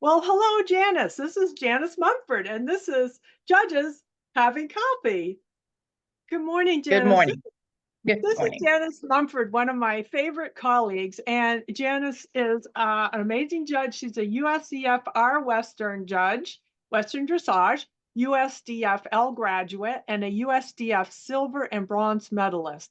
Well, hello, Janice. This is Janice Mumford, and this is Judges Having Coffee. Good morning, Good Janice. morning. Good This is morning. Janice Mumford, one of my favorite colleagues, and Janice is an amazing judge. She's a USCFR Western judge, Western Dressage, USDFL graduate, and a USDF silver and bronze medalist.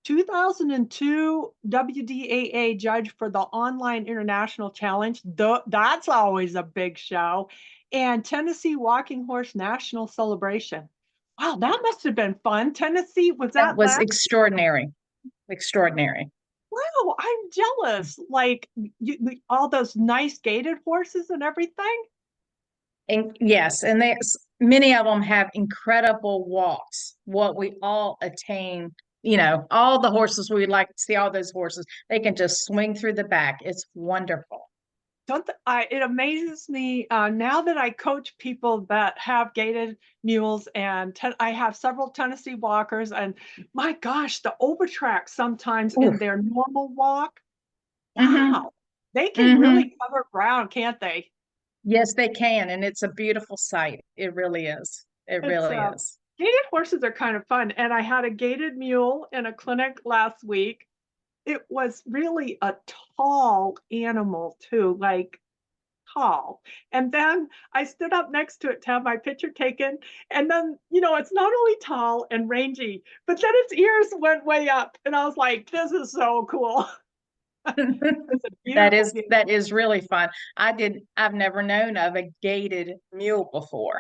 2002 WDAA judge for the Online International Challenge. That's always a big show. And Tennessee Walking Horse National Celebration. Wow, that must have been fun. Tennessee, was That that was last? extraordinary. Extraordinary. Wow, I'm jealous. Like all those nice gated horses and everything. And yes, and many of them have incredible walks. What we all attain, all the horses we like to see, all those horses, they can just swing through the back. It's wonderful. Don't it amazes me now that I coach people that have gaited mules, and I have several Tennessee walkers, and my gosh, the overtrack sometimes in Oof. their normal walk. Mm-hmm. Wow, they can Mm-hmm. really cover ground, can't they? Yes, they can, and it's a beautiful sight. It really is. It It's really is. gated horses are kind of fun, and I had a gated mule in a clinic last week. It was really a tall animal too, like tall. And then I stood up next to it to have my picture taken. And then, it's not only tall and rangy, but then its ears went way up. And I was like, this is so cool. It's a That beautiful, is beautiful. that is really fun. I've never known of a gated mule before.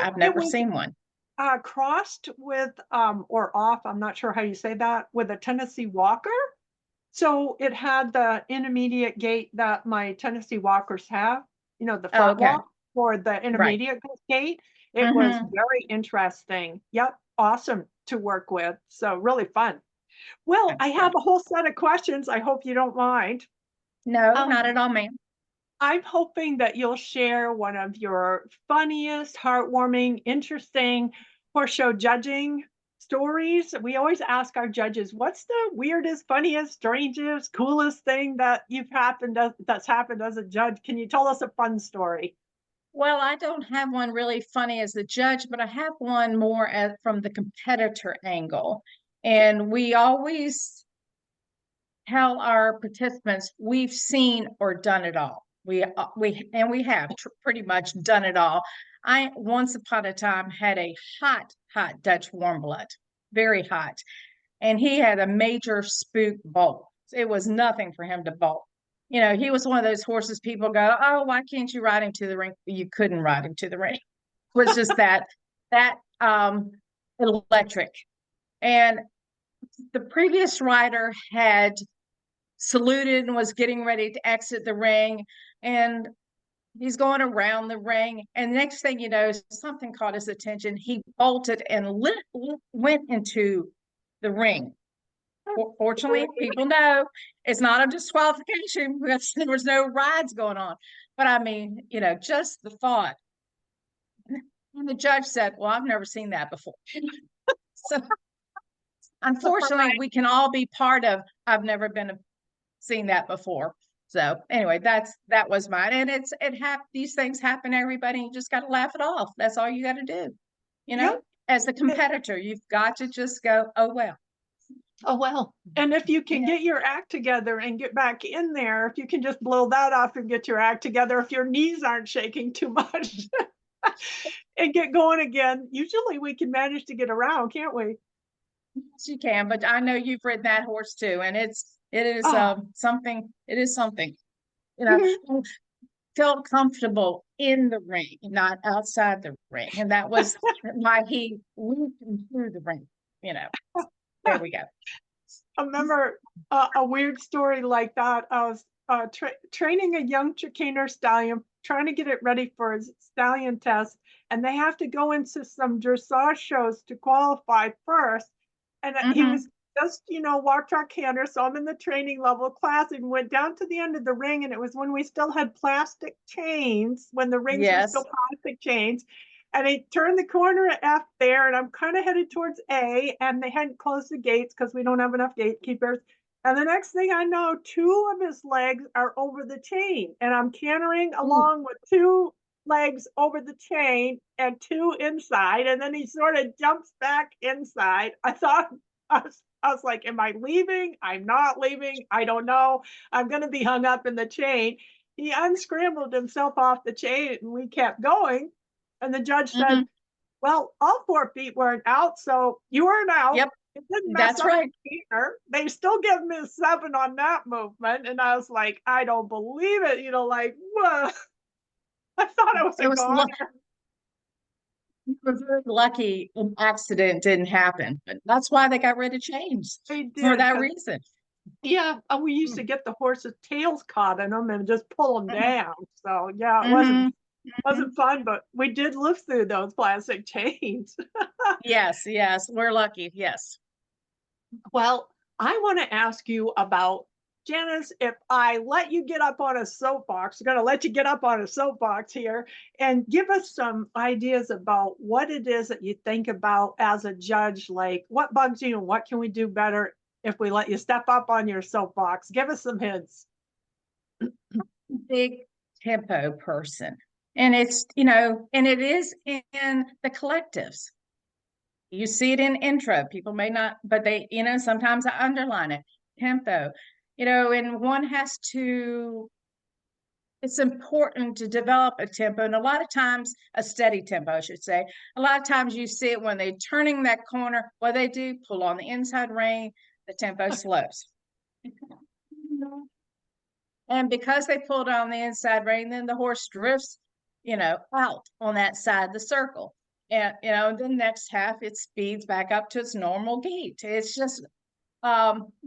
I've Yeah, it never was seen one. crossed with, or off, I'm not sure how you say that, with a Tennessee Walker. So it had the intermediate gait that my Tennessee walkers have, the Oh, front okay. walk for the Right. intermediate gait. It was Mm-hmm. very interesting. Yep, awesome to work with. So really fun. Well, I Yeah. have a whole set of questions. I hope you don't mind. No, Um, not at all, ma'am. I'm hoping that you'll share one of your funniest, heartwarming, interesting horse show judging stories. We always ask our judges, what's the weirdest, funniest, strangest, coolest thing that that's happened as a judge? Can you tell us a fun story? Well, I don't have one really funny as the judge, but I have one more from the competitor angle. And we always tell our participants we've seen or done it all. We have pretty much done it all. I once upon a time had a hot Dutch warm blood, very hot, and he had a major spook bolt. It was nothing for him to bolt. He was one of those horses people go, oh, why can't you ride him to the ring? You couldn't ride him to the ring. It was just that electric. And the previous rider had saluted and was getting ready to exit the ring. And he's going around the ring. And next thing you know, something caught his attention. He bolted and went into the ring. Fortunately, people know it's not a disqualification because there was no rides going on. But I mean, just the thought. And the judge said, well, I've never seen that before. So unfortunately, we can all be part of, I've never been seen that before. So anyway, that was mine. And these things happen to everybody. You just got to laugh it off. That's all you got to do. You know, Yep. as the competitor, you've got to just go, oh, well. Oh, well. And if you can Yeah. get your act together and get back in there, if you can just blow that off and get your act together, if your knees aren't shaking too much and get going again, usually we can manage to get around, can't we? Yes, you can, but I know you've ridden that horse too, and it is Oh, something. It is something. You know, felt comfortable in the ring, not outside the ring, and that was why he leaped through the ring. You know, there we go. I remember a weird story like that. I was training a young Chicaner stallion, trying to get it ready for his stallion test, and they have to go into some dressage shows to qualify first. And he Mm-hmm. was just, walk track canter. So I'm in the training level class and went down to the end of the ring. And it was when we still had plastic chains, when the rings were still Yes. plastic chains. And I turned the corner at F there, and I'm kind of headed towards A, and they hadn't closed the gates because we don't have enough gatekeepers. And the next thing I know, 2 of his legs are over the chain, and I'm cantering Ooh, along with 2 legs over the chain and 2 inside, and then he sort of jumps back inside. I was like, "Am I leaving? I'm not leaving. I don't know. I'm gonna be hung up in the chain." He unscrambled himself off the chain, and we kept going, and the judge said, mhm. "Well, all 4 feet weren't out, so you weren't out. Yep, It didn't mess that's up right. the gainer." They still give me a 7 on that movement, and I was like, "I don't believe it," like, "Whoa." I thought I was It a was lu goner. we were very lucky an accident didn't happen, but that's why they got rid of chains, They for did that 'cause reason. yeah, we used Mm, to get the horses' tails caught in them and just pull them mhm, down. So, yeah, it wasn't mhm, mhm. wasn't fun, but we did live through those plastic chains. Yes, yes, we're lucky, yes. Well, I want to ask you about Janice. If I let you get up on a soapbox, I'm going to let you get up on a soapbox here and give us some ideas about what it is that you think about as a judge. Like, what bugs you and what can we do better if we let you step up on your soapbox? Give us some hints. Big tempo person. And and it is in the collectives. You see it in intro. People may not, but sometimes I underline it. Tempo. And one has to, it's important to develop a tempo, and a lot of times a steady tempo, I should say. A lot of times you see it when they're turning that corner, what they do, pull on the inside rein, the tempo slows. And because they pulled on the inside rein, then the horse drifts, out on that side of the circle. And the next half it speeds back up to its normal gait. It's just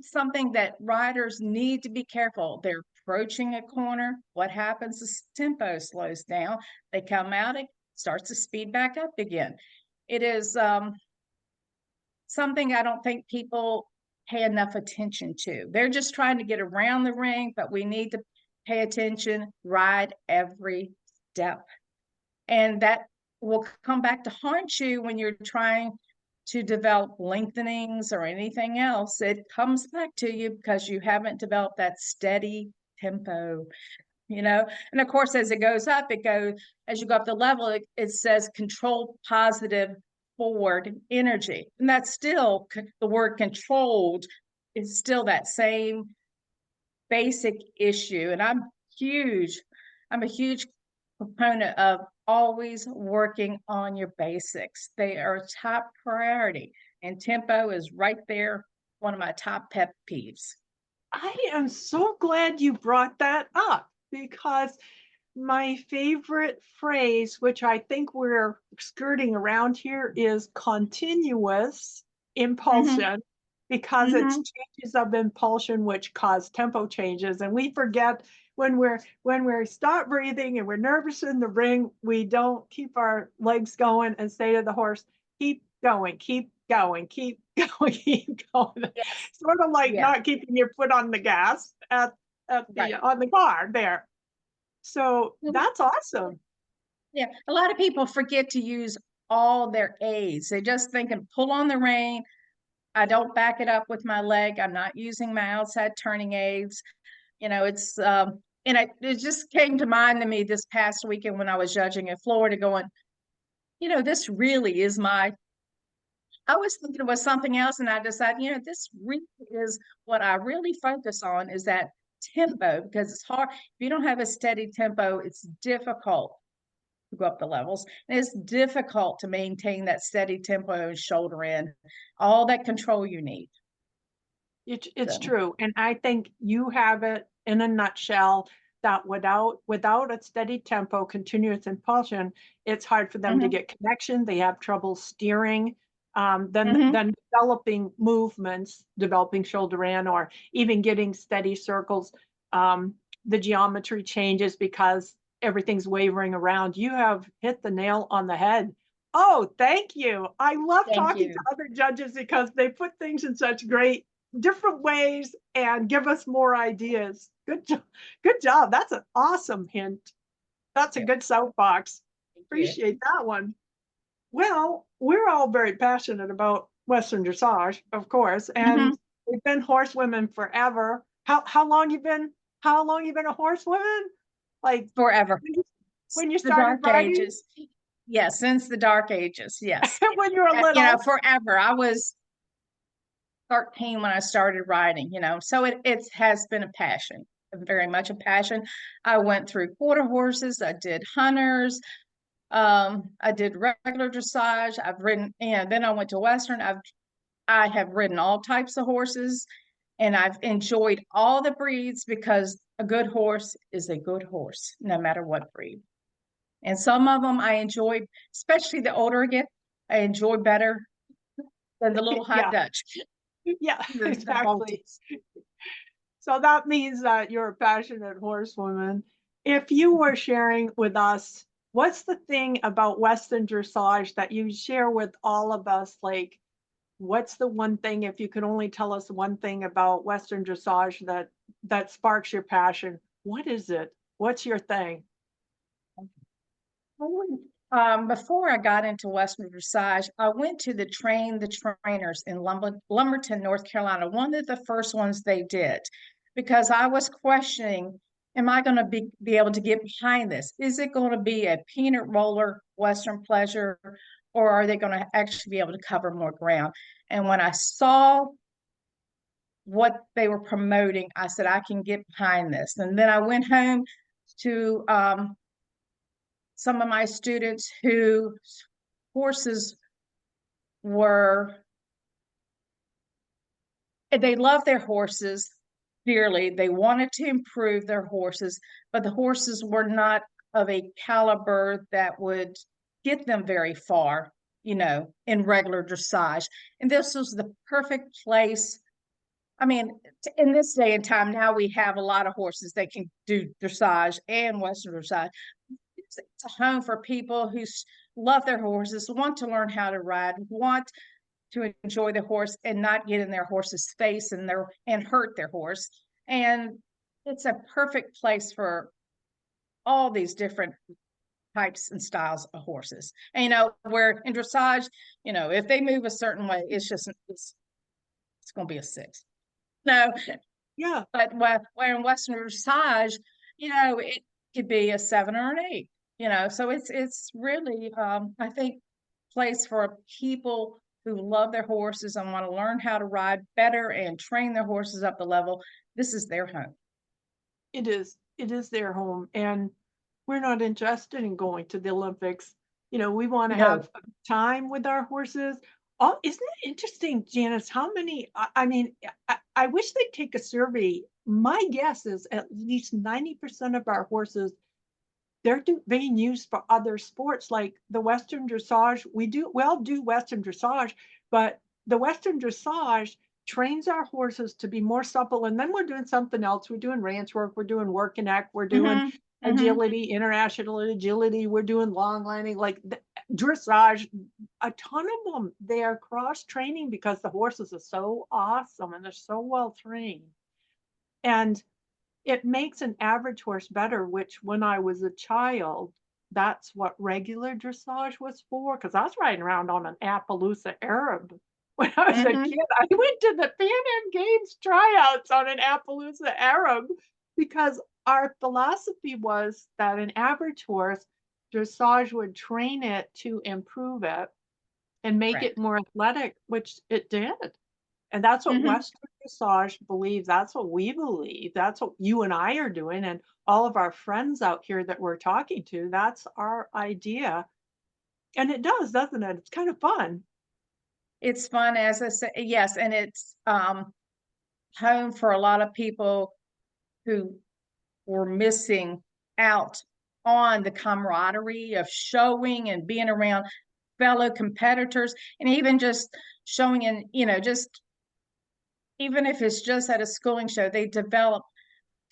something that riders need to be careful. They're approaching a corner. What happens? The tempo slows down. They come out, it starts to speed back up again. It is something I don't think people pay enough attention to. They're just trying to get around the ring, but we need to pay attention, ride every step. And that will come back to haunt you when you're trying to develop lengthenings or anything else. It comes back to you because you haven't developed that steady tempo, And of course, as it goes up, as you go up the level, it says control positive forward energy. And that's still the word controlled is still that same basic issue. And I'm a huge proponent of always working on your basics. They are a top priority. And tempo is right there, one of my top pet peeves. I am so glad you brought that up because my favorite phrase, which I think we're skirting around here, is continuous Mm-hmm, impulsion because it's mm-hmm. changes of impulsion which cause tempo changes. And we forget when we stop breathing and we're nervous in the ring, we don't keep our legs going and say to the horse, keep going, keep going, keep going, keep going. Yes. Sort of like Yeah. not keeping your foot on the gas at the Right. on the car there. So Mhm. that's awesome. Yeah. A lot of people forget to use all their aids. They just think and pull on the rein. I don't back it up with my leg. I'm not using my outside turning aids. It's and it just came to mind to me this past weekend when I was judging in Florida, going, this really is I was thinking it was something else, and I decided, this really is what I really focus on is that tempo because it's hard. If you don't have a steady tempo, it's difficult to go up the levels. And it's difficult to maintain that steady tempo and shoulder in, all that control you need. It's So, true, and I think you have it in a nutshell that without a steady tempo, continuous impulsion, it's hard for them to mhm, get connection. They have trouble steering. Then mhm, then developing movements, developing shoulder in, or even getting steady circles. The geometry changes because everything's wavering around. You have hit the nail on the head. Oh, thank you. I love thank talking to you. other judges because they put things in such great different ways and give us more ideas. Good job. Good job. That's an awesome hint. That's a Yeah, good soapbox. thank you. Appreciate that one. Well, we're all very passionate about Western dressage, of course, and Mhm, we've been horsewomen forever. How long you been? How long you been a horsewoman? Like Forever. when you The started dark riding, ages. Yes, since the dark ages. Yes. when you were You know, little. forever. I was 13 when I started riding, so it has been a passion, very much a passion. I went through quarter horses, I did hunters, I did regular dressage, I've ridden, and then I went to Western. I have ridden all types of horses, and I've enjoyed all the breeds because a good horse is a good horse, no matter what breed. And some of them I enjoy, especially the older I get, I enjoy better than the little hot Yeah, Dutch, yeah, the exactly. Baltics. So that means that you're a passionate horsewoman. If you were sharing with us, what's the thing about Western dressage that you share with all of us? Like, what's the one thing, if you could only tell us one thing about Western dressage that sparks your passion? What is it? What's your thing? Before I got into Western Dressage, I went to the trainers in Lumberton, North Carolina, one of the first ones they did, because I was questioning, am I going to be able to get behind this? Is it going to be a peanut roller Western pleasure, or are they going to actually be able to cover more ground? And when I saw what they were promoting, I said, I can get behind this. And then I went home to some of my students whose horses were, they loved their horses dearly. They wanted to improve their horses, but the horses were not of a caliber that would get them very far, in regular dressage. And this was the perfect place. I mean, in this day and time, now we have a lot of horses that can do dressage and Western dressage. It's a home for people who love their horses, want to learn how to ride, want to enjoy the horse and not get in their horse's face and hurt their horse. And it's a perfect place for all these different types and styles of horses. And where in dressage, if they move a certain way, it's going to be a 6. No, Yeah, but where in Western dressage, it could be a 7 or an 8. So it's really, I think, place for people who love their horses and want to learn how to ride better and train their horses up the level. This is their home. it is. It is their home. And we're not interested in going to the Olympics. We want to No. have a time with our horses. Oh, isn't it interesting, Janice, how many, I mean, I wish they'd take a survey. My guess is at least 90% of our horses, they're being used for other sports like the Western dressage. We all do Western dressage, but the Western dressage trains our horses to be more supple. And then we're doing something else. We're doing ranch work. We're doing work and act. We're doing Mm-hmm. Mm-hmm. agility, international agility. We're doing long lining, like dressage. A ton of them, they are cross training because the horses are so awesome and they're so well trained. And it makes an average horse better, which when I was a child, that's what regular dressage was for. Because I was riding around on an Appaloosa Arab when I was a Mm-hmm. kid. I went to the Pan Am Games tryouts on an Appaloosa Arab because our philosophy was that an average horse, dressage would train it to improve it and make it Correct. more athletic, which it did. And that's what Mm-hmm. Western Dressage believes. That's what we believe. That's what you and I are doing. And all of our friends out here that we're talking to, that's our idea. And it does, doesn't it? It's kind of fun. It's fun, as I say, yes, and it's home for a lot of people who were missing out on the camaraderie of showing and being around fellow competitors, and even just showing in, just even if it's just at a schooling show, they develop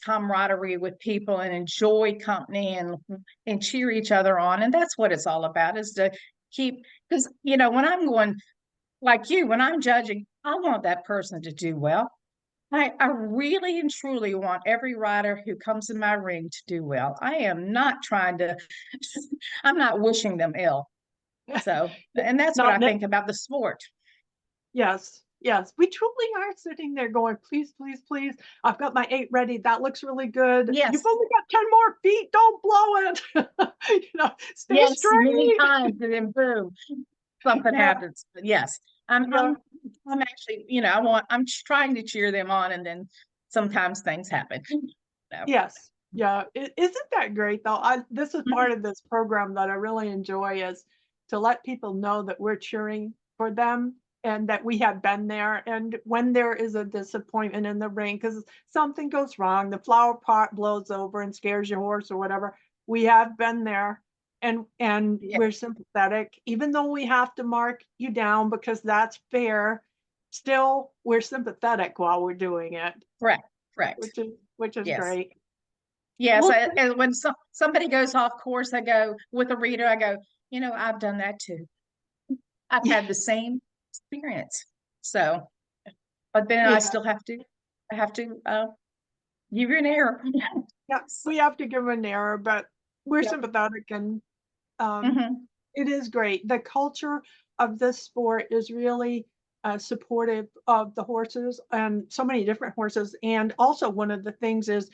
camaraderie with people and enjoy company and cheer each other on. And that's what it's all about, is to keep, because when I'm going, like you, when I'm judging, I want that person to do well. I really and truly want every rider who comes in my ring to do well. I am not trying to, I'm not wishing them ill. So, and that's what Not I think about the sport. Yes. Yes, we truly are sitting there going, please, please, please. I've got my 8 ready. That looks really good. You've Yes, only got 10 more feet. Don't blow it. Stay yes, many straight. times, and then boom, something Yeah, happens. But yes, I'm yeah, I'm I'm actually, I'm trying to cheer them on, and then sometimes things happen. So, yes. Yeah. Isn't that great though? This is mhm, part of this program that I really enjoy is to let people know that we're cheering for them and that we have been there. And when there is a disappointment in the ring, because something goes wrong, the flower pot blows over and scares your horse or whatever, we have been there and yeah, we're sympathetic, even though we have to mark you down because that's fair. Still, we're sympathetic while we're doing it, correct, correct. which is Yes. great. Yes, Well, and when somebody goes off course, I go with a reader, I go, I've done that too. I've had the same experience. So, but then yeah, I have to give you an error. yeah, we have to give an error, but we're Yep. sympathetic and um, Hmm. it is great. The culture of this sport is really supportive of the horses and so many different horses. And also, one of the things is,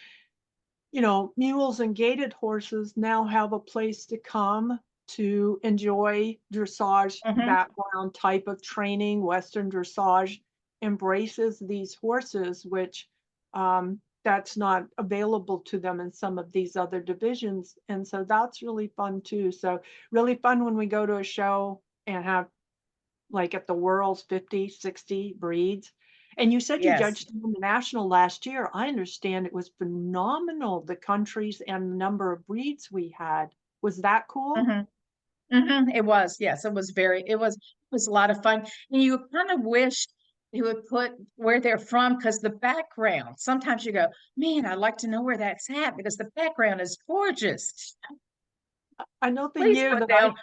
mules and gaited horses now have a place to come to enjoy dressage Hmm. background type of training. Western dressage embraces these horses, which that's not available to them in some of these other divisions. And so that's really fun too. So, really fun when we go to a show and have like at the world's 50, 60 breeds. And you said you Yes. judged the international last year. I understand it was phenomenal, the countries and number of breeds we had. Was that cool? Hmm. Hmm. It was, yes, it was a lot of fun. And you kind of wish you would put where they're from because the background, sometimes you go, man, I'd like to know where that's at because the background is gorgeous. I know the Please year put that down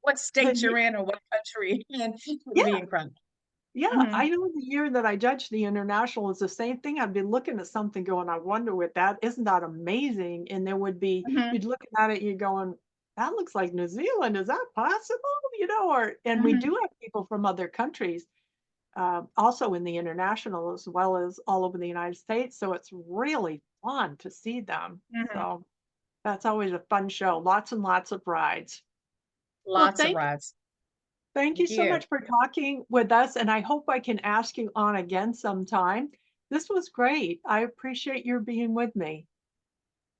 what the state ye you're in or what country, and it would be yeah, incredible. yeah, Hmm. I know the year that I judged the international was the same thing. I'd be looking at something going, I wonder what that isn't that amazing? And there would be Hmm. you'd looking at it, you're going, that looks like New Zealand. Is that possible? Or and we Hmm. do have people from other countries also in the international as well as all over the United States. So it's really fun to see them. Hmm. So that's always a fun show. Lots and lots of rides. Well, Lots of rides. thank you Thank so you. much for talking with us, and I hope I can ask you on again sometime. This was great. I appreciate your being with me.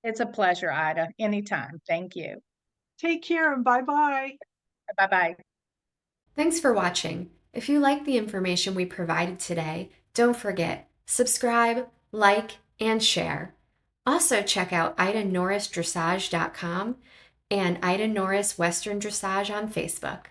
It's a pleasure, Ida. Anytime. Thank you. Take care and bye bye. Bye bye. Thanks for watching. If you like the information we provided today, don't forget, subscribe, like, and share. Also check out IdaNorrisDressage.com and Ida Norris Western Dressage on Facebook.